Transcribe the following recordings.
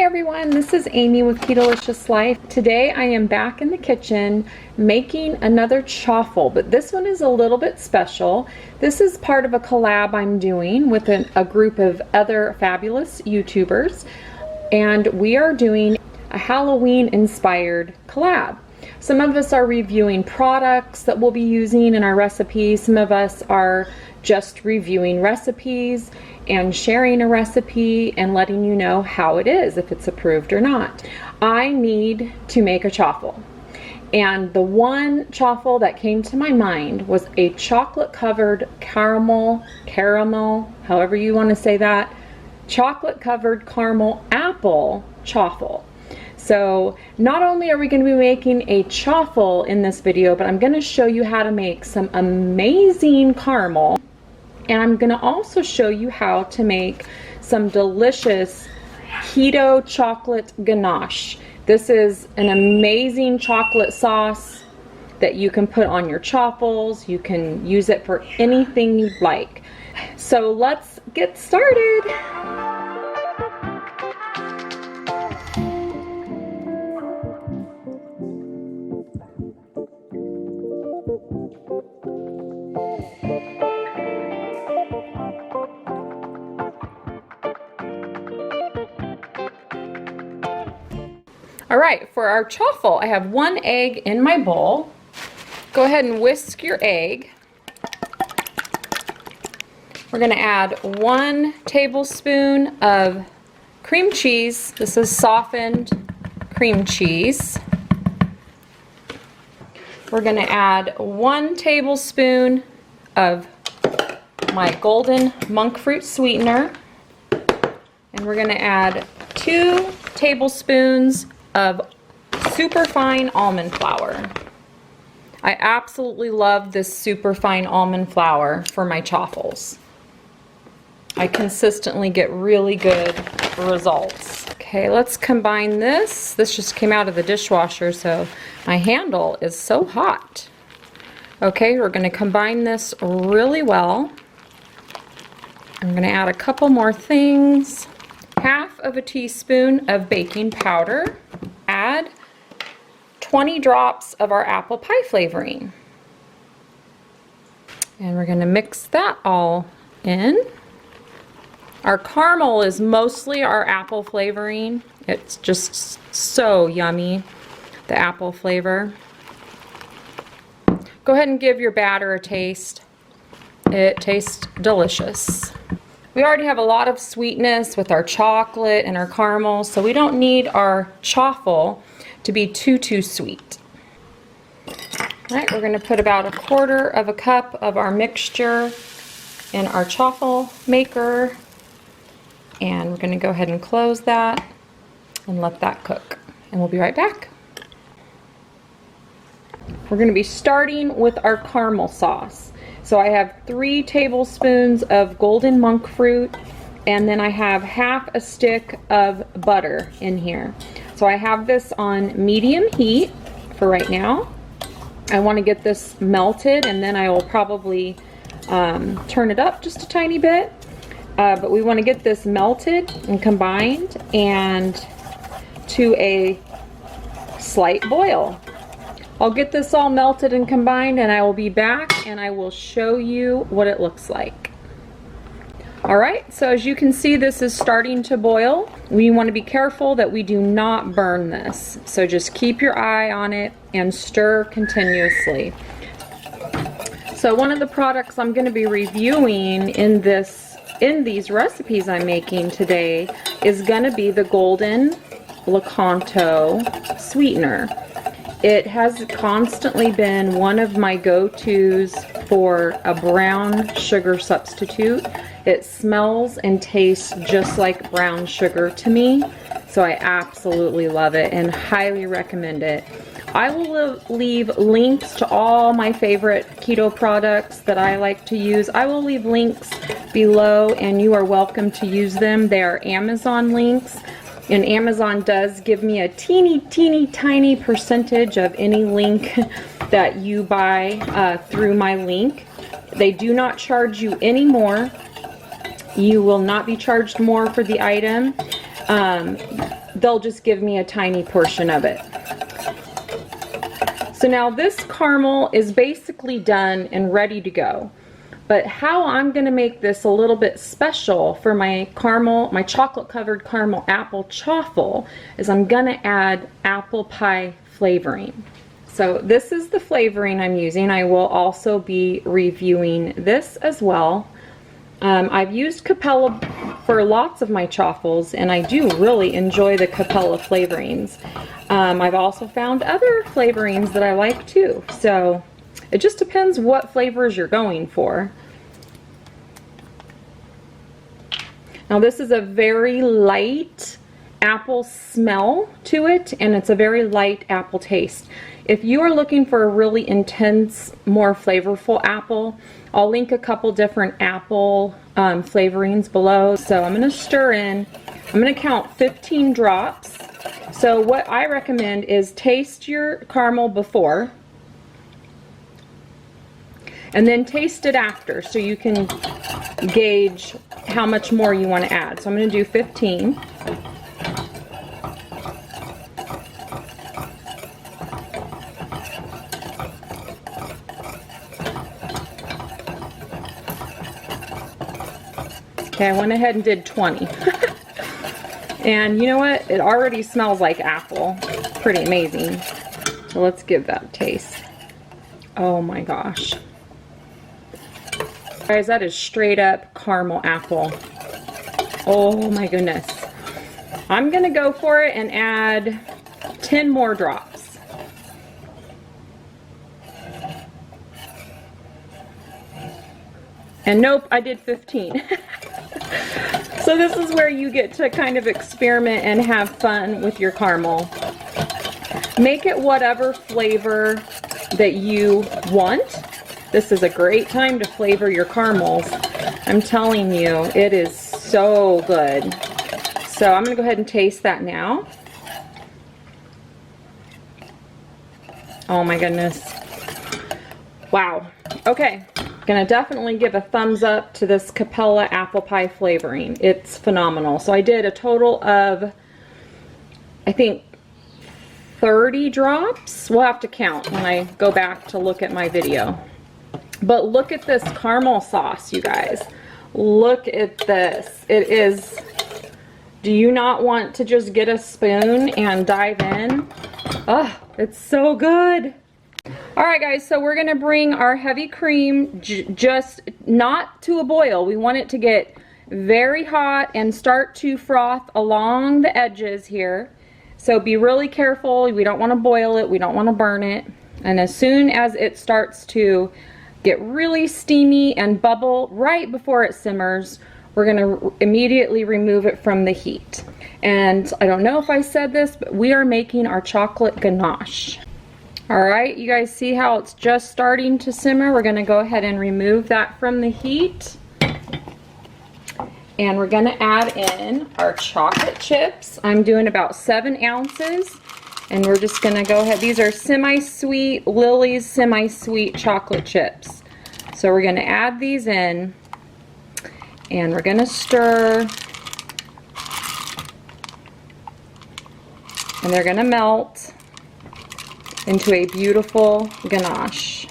everyone, this is Amy with Keto Life. Today I am back in the kitchen making another chaffle, but this one is a little bit special. This is part of a collab I'm doing with a group of other fabulous YouTubers, and we are doing a Halloween inspired collab. Some of us are reviewing products that we'll be using in our recipes. Some of us are just reviewing recipes and sharing a recipe and letting you know how it is, if it's approved or not. I need to make a chaffle. And the one chaffle that came to my mind was a chocolate covered caramel, however you want to say that, chocolate covered caramel apple chaffle. So not only are we going to be making a chaffle in this video, but I'm going to show you how to make some amazing caramel. And I'm going to also show you how to make some delicious keto chocolate ganache. This is an amazing chocolate sauce that you can put on your chaffles. You can use it for anything you'd like. So let's get started. All right, for our chaffle, I have 1 egg in my bowl. Go ahead and whisk your egg. We're gonna add 1 tablespoon of cream cheese. This is softened cream cheese. We're gonna add 1 tablespoon of my golden monk fruit sweetener. And we're gonna add 2 tablespoons of super fine almond flour. I absolutely love this super fine almond flour for my chaffles. I consistently get really good results. Okay, let's combine this. This just came out of the dishwasher, so my handle is so hot. Okay, we're going to combine this really well. I'm going to add a couple more things. Half of a teaspoon of baking powder. Add 20 drops of our apple pie flavoring. And we're going to mix that all in. Our caramel is mostly our apple flavoring. It's just so yummy, the apple flavor. Go ahead and give your batter a taste. It tastes delicious. We already have a lot of sweetness with our chocolate and our caramel, so we don't need our chaffle to be too sweet. All right, we're going to put about 1/4 cup of our mixture in our chaffle maker, and we're going to go ahead and close that and let that cook, and we'll be right back. We're going to be starting with our caramel sauce. So I have 3 tablespoons of golden monk fruit, and then I have half a stick of butter in here. So I have this on medium heat for right now. I want to get this melted, and then I will probably turn it up just a tiny bit. But we want to get this melted and combined and to a slight boil. I'll get this all melted and combined, and I will be back and I will show you what it looks like. Alright, so as you can see, this is starting to boil. We want to be careful that we do not burn this. So just keep your eye on it and stir continuously. So one of the products I'm going to be reviewing in these recipes I'm making today is going to be the golden Lecanto sweetener. It has constantly been one of my go-tos for a brown sugar substitute. It smells and tastes just like brown sugar to me, so I absolutely love it and highly recommend it. I will leave links to all my favorite keto products that I like to use. I will leave links below, and you are welcome to use them. They are Amazon links. And Amazon does give me a teeny tiny percentage of any link that you buy through my link. They do not charge you any more. You will not be charged more for the item. they'll just give me a tiny portion of it. So now this caramel is basically done and ready to go. But how I'm gonna make this a little bit special for my caramel, my chocolate covered caramel apple chaffle, is I'm gonna add apple pie flavoring. So this is the flavoring I'm using. I will also be reviewing this as well. I've used Capella for lots of my chaffles, and I do really enjoy the Capella flavorings. I've also found other flavorings that I like too. So it just depends what flavors you're going for. Now this is a very light apple smell to it, and it's a very light apple taste. If you are looking for a really intense, more flavorful apple, I'll link a couple different apple flavorings below. So I'm gonna stir in, I'm gonna count 15 drops. So what I recommend is taste your caramel before, and then taste it after, so you can gauge how much more you want to add. So I'm going to do 15. Okay, I went ahead and did 20. And you know what? It already smells like apple. Pretty amazing. So let's give that a taste. Oh my gosh. Guys, that is straight up caramel apple. Oh my goodness. I'm gonna go for it and add 10 more drops. And nope, I did 15. So this is where you get to kind of experiment and have fun with your caramel. Make it whatever flavor that you want. This is a great time to flavor your caramels. I'm telling you, it is so good. So I'm gonna go ahead and taste that now. Oh my goodness. Wow. Okay, gonna definitely give a thumbs up to this Capella apple pie flavoring. It's phenomenal. So I did a total of, I think, 30 drops. We'll have to count when I go back to look at my video. But look at this caramel sauce, you guys. Look at this. It is, do you not want to just get a spoon and dive in? Oh, it's so good. All right, guys, so we're gonna bring our heavy cream just not to a boil. We want it to get very hot and start to froth along the edges here. So be really careful. We don't want to boil it. We don't want to burn it. And as soon as it starts to get really steamy and bubble right before it simmers, we're going to immediately remove it from the heat. And I don't know if I said this, but we are making our chocolate ganache. All right, you guys see how it's just starting to simmer? We're going to go ahead and remove that from the heat. And we're going to add in our chocolate chips. I'm doing about 7 ounces. And we're just gonna go ahead, these are semi-sweet, Lily's semi-sweet chocolate chips. So we're gonna add these in, and we're gonna stir, and they're gonna melt into a beautiful ganache.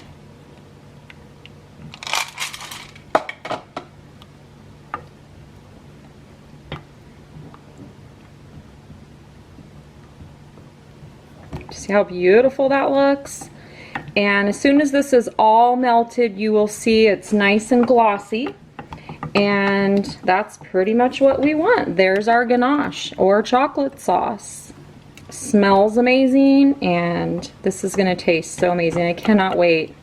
See how beautiful that looks? And as soon as this is all melted, you will see it's nice and glossy. And that's pretty much what we want. There's our ganache or chocolate sauce. Smells amazing, and this is gonna taste so amazing. I cannot wait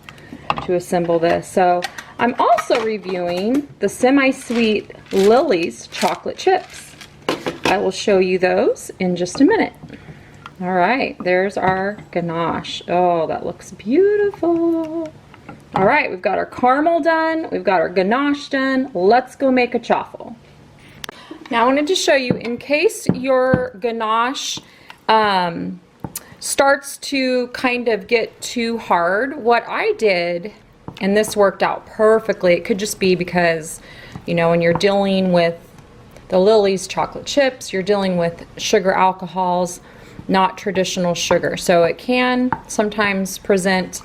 to assemble this. So I'm also reviewing the semi-sweet Lily's chocolate chips. I will show you those in just a minute. All right, there's our ganache. Oh, that looks beautiful. All right, we've got our caramel done. We've got our ganache done. Let's go make a chaffle. Now I wanted to show you, in case your ganache starts to kind of get too hard, what I did, and this worked out perfectly. It could just be because, you know, when you're dealing with the Lily's chocolate chips, you're dealing with sugar alcohols, not traditional sugar. So it can sometimes present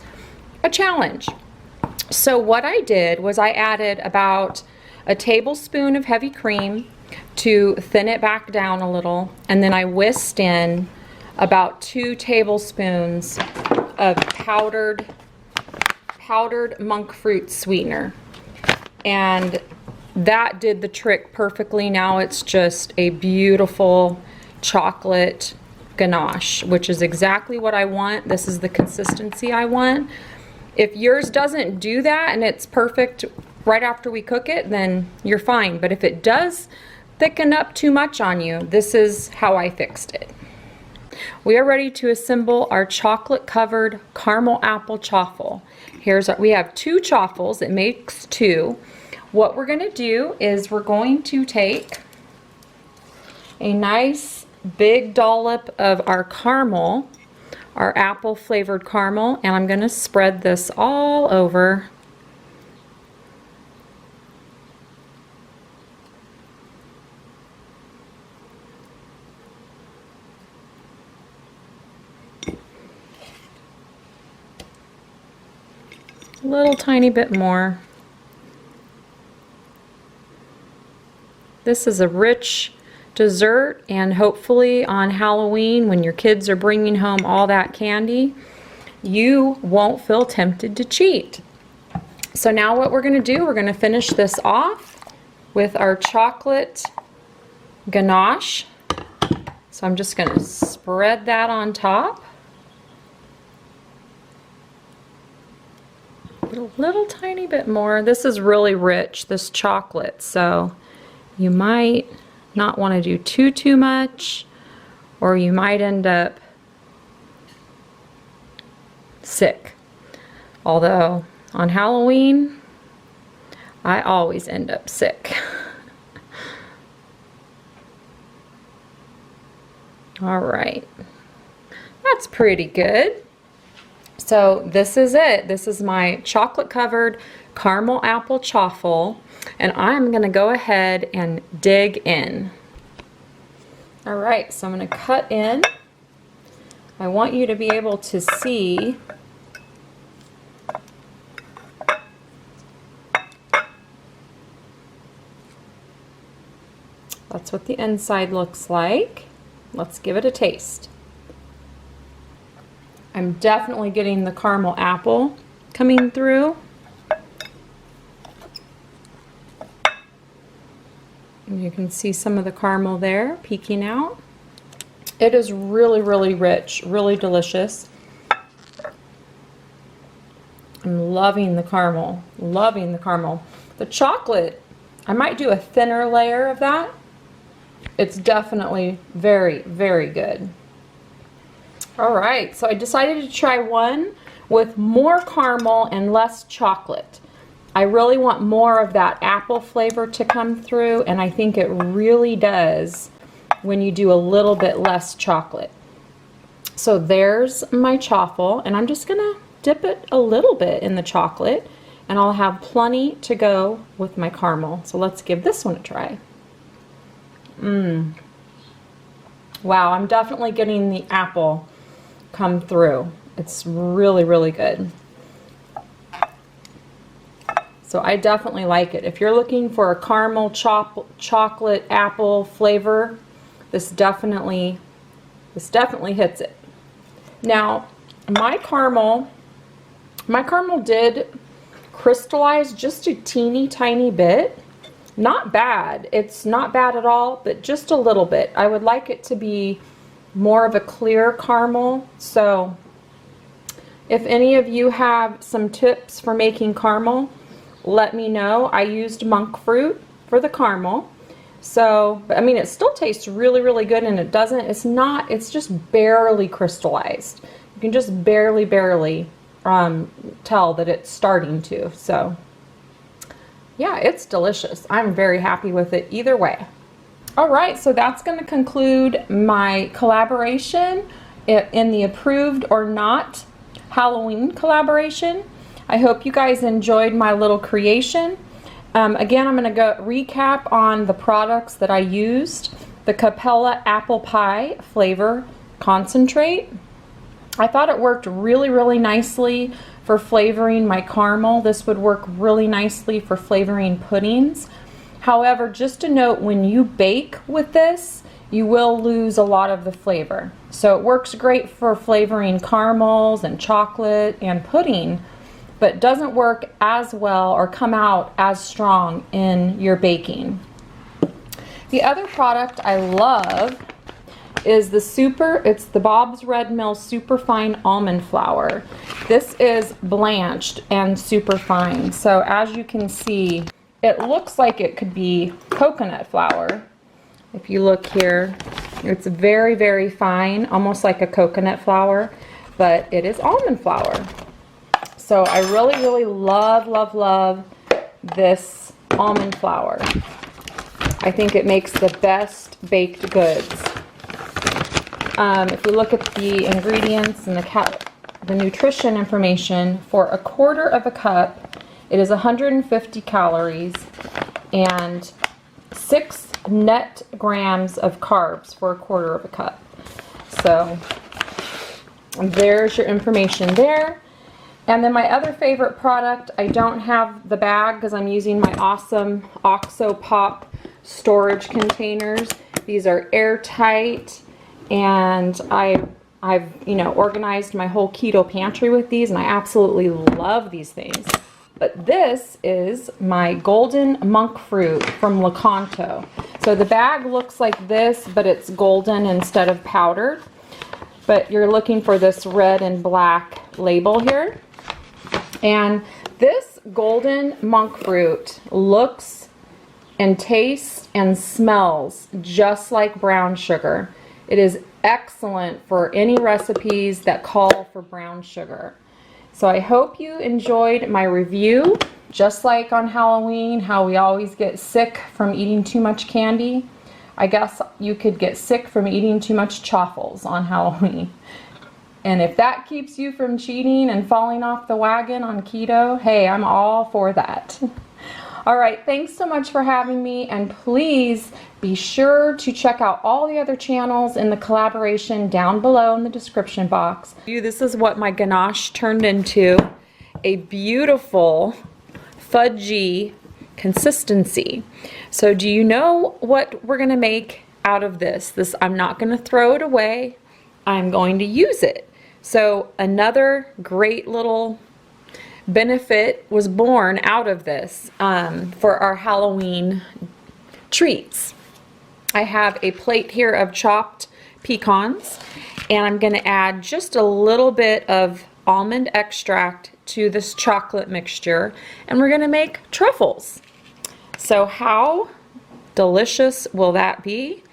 a challenge. So what I did was I added about a tablespoon of heavy cream to thin it back down a little, and then I whisked in about 2 tablespoons of powdered monk fruit sweetener, and that did the trick perfectly. Now it's just a beautiful chocolate ganache, which is exactly what I want. This is the consistency I want. If yours doesn't do that and it's perfect right after we cook it, then you're fine. But if it does thicken up too much on you, this is how I fixed it. We are ready to assemble our chocolate covered caramel apple chaffle. We have 2 chaffles, it makes 2. What we're going to do is we're going to take a nice big dollop of our caramel, our apple flavored caramel, and I'm going to spread this all over. A little tiny bit more. This is a rich dessert, and hopefully on Halloween, when your kids are bringing home all that candy, you won't feel tempted to cheat. So now what we're going to do, we're going to finish this off with our chocolate ganache. So I'm just going to spread that on top. A little tiny bit more. This is really rich, this chocolate, so you might not want to do too much, or you might end up sick. Although on Halloween, I always end up sick. All right, that's pretty good. So this is it. This is my chocolate covered caramel apple chaffle, and I'm going to go ahead and dig in. All right, so I'm going to cut in. I want you to be able to see that's what the inside looks like. Let's give it a taste. I'm definitely getting the caramel apple coming through. And you can see some of the caramel there peeking out. It is really, really rich, really delicious. I'm loving the caramel, loving the caramel. The chocolate, I might do a thinner layer of that. It's definitely very, very good. All right, so I decided to try one with more caramel and less chocolate. I really want more of that apple flavor to come through, and I think it really does when you do a little bit less chocolate. So there's my chaffle, and I'm just gonna dip it a little bit in the chocolate, and I'll have plenty to go with my caramel. So let's give this one a try. Wow, I'm definitely getting the apple come through. It's really, really good. So I definitely like it. If you're looking for a caramel chocolate apple flavor, this definitely hits it. Now, my caramel did crystallize just a teeny tiny bit. Not bad. It's not bad at all, but just a little bit. I would like it to be more of a clear caramel. So if any of you have some tips for making caramel, let me know. I used monk fruit for the caramel. So, but I mean, it still tastes really, really good, and it's just barely crystallized. You can just barely tell that it's starting to. So yeah, it's delicious. I'm very happy with it either way. All right, so that's going to conclude my collaboration in the approved or not Halloween collaboration. I hope you guys enjoyed my little creation, Again, I'm going to go recap on the products that I used. The Capella Apple Pie Flavor Concentrate. I thought it worked really, really nicely for flavoring my caramel. This would work really nicely for flavoring puddings. However, just a note, when you bake with this, you will lose a lot of the flavor. So it works great for flavoring caramels and chocolate and pudding, but doesn't work as well or come out as strong in your baking. The other product I love is it's the Bob's Red Mill Superfine Almond Flour. This is blanched and super fine. So as you can see, it looks like it could be coconut flour. If you look here, it's very, very fine, almost like a coconut flour, but it is almond flour. So I really, really love, love, love this almond flour. I think it makes the best baked goods. If we look at the ingredients and the nutrition information, for a quarter of a cup, it is 150 calories and 6 net grams of carbs for a quarter of a cup. So there's your information there. And then my other favorite product, I don't have the bag because I'm using my awesome OXO Pop storage containers. These are airtight, and I've organized my whole keto pantry with these, and I absolutely love these things. But this is my golden monk fruit from Lecanto. So the bag looks like this, but it's golden instead of powdered. But you're looking for this red and black label here. And this golden monk fruit looks and tastes and smells just like brown sugar. It is excellent for any recipes that call for brown sugar. So I hope you enjoyed my review. Just like on Halloween, how we always get sick from eating too much candy, I guess you could get sick from eating too much Chaffles on Halloween. And if that keeps you from cheating and falling off the wagon on keto, hey, I'm all for that. All right, thanks so much for having me, and please be sure to check out all the other channels in the collaboration down below in the description box. This is what my ganache turned into, a beautiful fudgy consistency. So do you know what we're gonna make out of this? I'm not gonna throw it away, I'm going to use it. So another great little benefit was born out of this for our Halloween treats. I have a plate here of chopped pecans, and I'm going to add just a little bit of almond extract to this chocolate mixture, and we're going to make truffles. So how delicious will that be?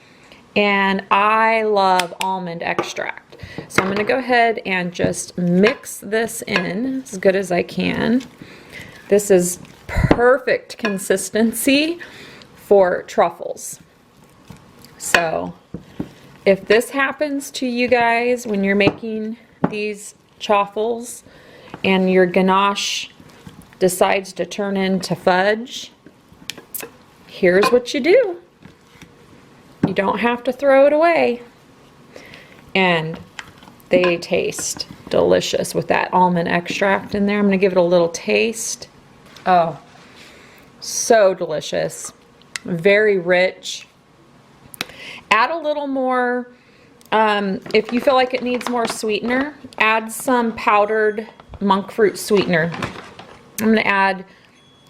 And I love almond extract. So I'm going to go ahead and just mix this in as good as I can. This is perfect consistency for truffles. So if this happens to you guys when you're making these chaffles and your ganache decides to turn into fudge, here's what you do. You don't have to throw it away. And they taste delicious with that almond extract in there. I'm going to give it a little taste. Oh, so delicious. Very rich. Add a little more, if you feel like it needs more sweetener, add some powdered monk fruit sweetener. I'm going to add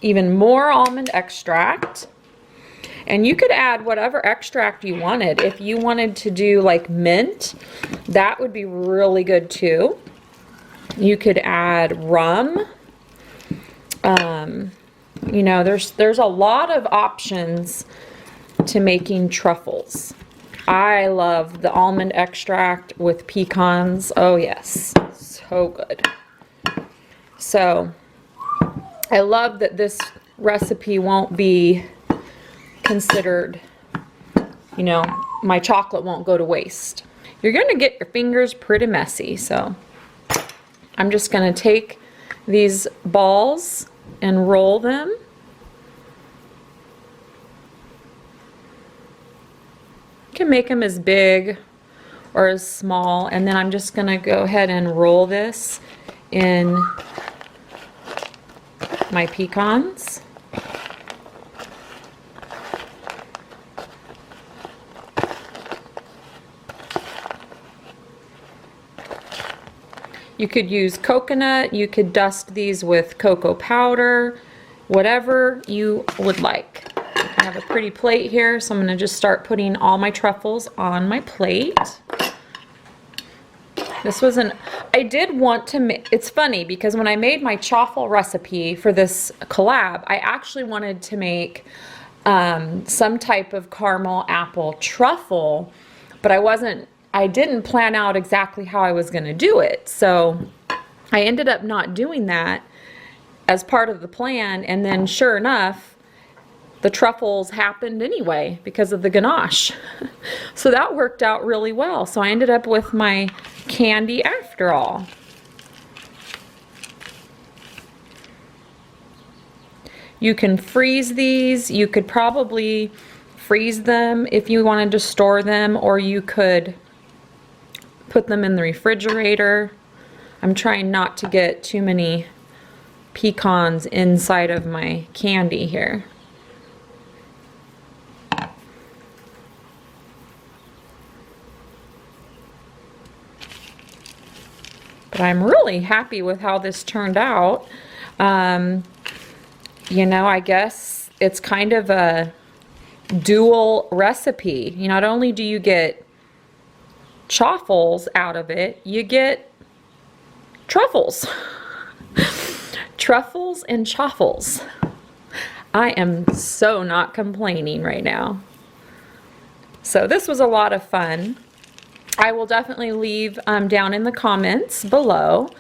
even more almond extract. And you could add whatever extract you wanted. If you wanted to do like mint, that would be really good too. You could add rum. You know, there's a lot of options to making truffles. I love the almond extract with pecans. Oh yes, so good. So I love that this recipe won't be considered, you know, my chocolate won't go to waste. You're going to get your fingers pretty messy, so I'm just going to take these balls and roll them can make them as big or as small, and then I'm just gonna go ahead and roll this in my pecans. You could use coconut, you could dust these with cocoa powder, whatever you would like. I have a pretty plate here, so I'm gonna just start putting all my truffles on my plate. This was I did want to make, it's funny because when I made my chaffle recipe for this collab, I actually wanted to make some type of caramel apple truffle, but I didn't plan out exactly how I was gonna do it. So I ended up not doing that as part of the plan, and then sure enough, the truffles happened anyway because of the ganache. So that worked out really well. So I ended up with my candy after all. You can freeze these. You could probably freeze them if you wanted to store them, or you could put them in the refrigerator. I'm trying not to get too many pecans inside of my candy here. But I'm really happy with how this turned out. You know, I guess it's kind of a dual recipe. You know, not only do you get chaffles out of it, you get truffles. Truffles and chaffles. I am so not complaining right now. So this was a lot of fun. I will definitely leave down in the comments below.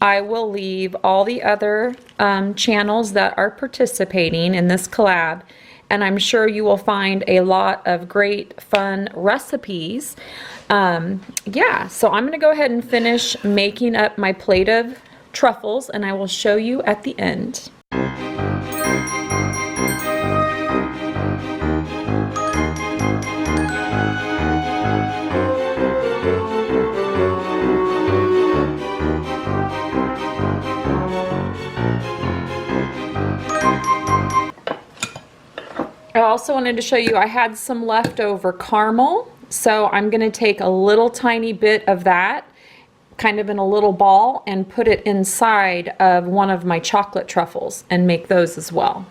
I will leave all the other channels that are participating in this collab, and I'm sure you will find a lot of great fun recipes. Yeah, so I'm gonna go ahead and finish making up my plate of truffles, and I will show you at the end. I also wanted to show you I had some leftover caramel, so I'm going to take a little tiny bit of that, kind of in a little ball, and put it inside of one of my chocolate truffles and make those as well.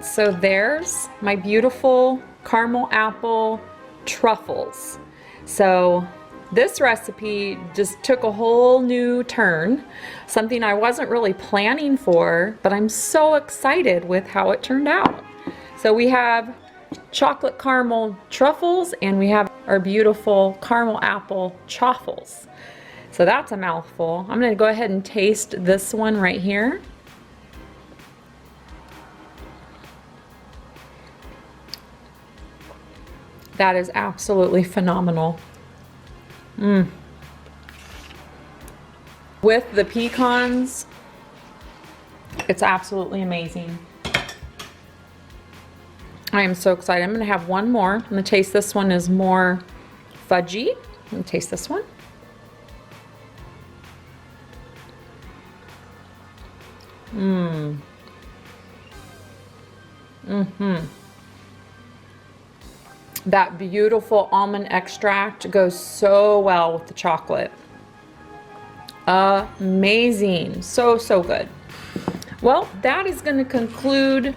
So there's my beautiful caramel apple truffles. So this recipe just took a whole new turn, something I wasn't really planning for, but I'm so excited with how it turned out. So we have chocolate caramel truffles, and we have our beautiful caramel apple chaffles. So that's a mouthful. I'm going to go ahead and taste this one right here. That is absolutely phenomenal. With the pecans, it's absolutely amazing. I am so excited. I'm going to have one more. I'm going to taste this one is more fudgy. I'm going to taste this one. That beautiful almond extract goes so well with the chocolate. Amazing. So, so good. Well, that is going to conclude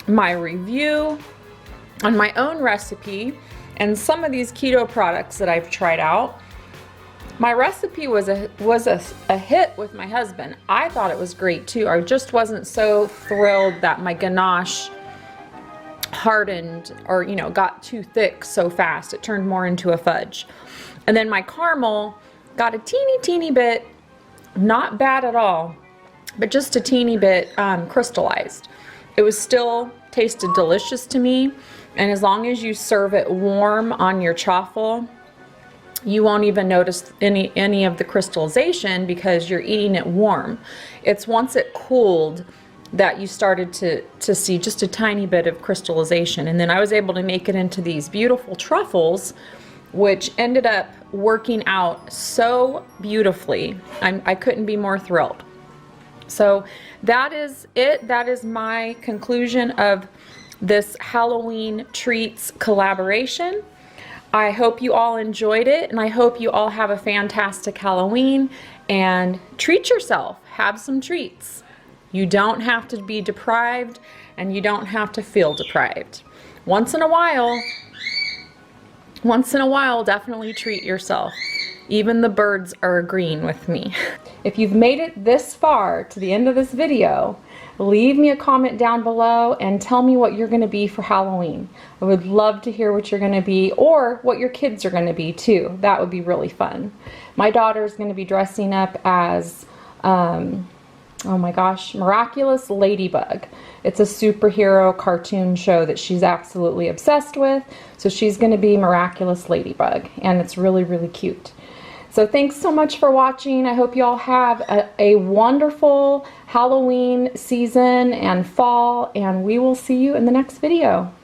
my review on my own recipe and some of these keto products that I've tried out. My recipe was a hit with my husband. I thought it was great too. I just wasn't so thrilled that my ganache hardened, or you know, got too thick so fast. It turned more into a fudge. And then my caramel got a teeny bit, not bad at all, but just a teeny bit crystallized. It was still tasted delicious to me, and as long as you serve it warm on your chaffle, you won't even notice any of the crystallization because you're eating it warm. It's once it cooled that you started to see just a tiny bit of crystallization, and then I was able to make it into these beautiful truffles, which ended up working out so beautifully. I couldn't be more thrilled. So that is it. That is my conclusion of this Halloween treats collaboration. I hope you all enjoyed it, and I hope you all have a fantastic Halloween and treat yourself. Have some treats. You don't have to be deprived, and you don't have to feel deprived. Once in a while, definitely treat yourself. Even the birds are agreeing with me. If you've made it this far to the end of this video, leave me a comment down below and tell me what you're going to be for Halloween. I would love to hear what you're going to be, or what your kids are going to be too. That would be really fun. My daughter is going to be dressing up as, oh my gosh, Miraculous Ladybug. It's a superhero cartoon show that she's absolutely obsessed with. So she's going to be Miraculous Ladybug, and it's really, really cute. So thanks so much for watching. I hope you all have a wonderful Halloween season and fall, and we will see you in the next video.